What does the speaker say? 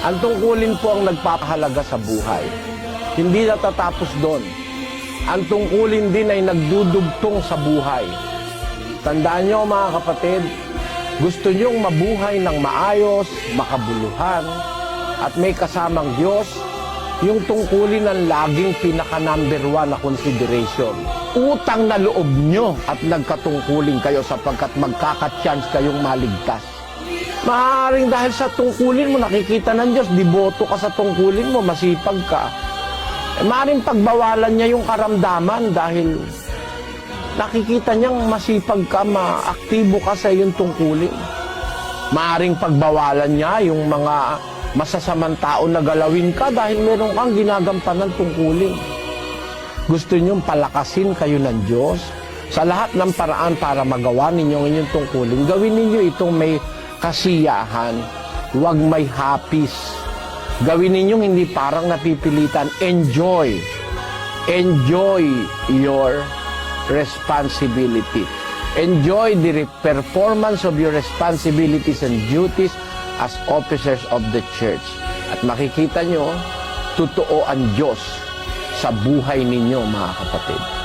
Ang tungkulin po ang nagpapahalaga sa buhay. Hindi natatapos doon. Ang tungkulin din ay nagdudugtong sa buhay. Tandaan nyo mga kapatid, gusto nyong mabuhay ng maayos, makabuluhan, at may kasamang Diyos, yung tungkulin ang laging pinaka-number 1 na consideration. Utang na loob nyo at nagkatungkulin kayo sapagkat magkaka-chance kayong maligtas. Maaaring dahil sa tungkulin mo, nakikita ng Diyos, diboto ka sa tungkulin mo, masipag ka. Maaaring pagbawalan niya yung karamdaman dahil nakikita niyang masipag ka, maaktibo ka sa iyong tungkulin. Maaaring pagbawalan niya yung mga masasamang tao na galawin ka dahil meron kang ginagampanan tungkulin. Gusto niyong palakasin kayo ng Diyos sa lahat ng paraan para magawa ninyo ang inyong tungkulin. Gawin ninyo itong may kasiyahan, huwag may hapis. Gawin ninyong hindi parang napipilitan. Enjoy. Enjoy your responsibility. Enjoy the performance of your responsibilities and duties as officers of the church. At makikita nyo, totoo ang Diyos sa buhay ninyo, mga kapatid.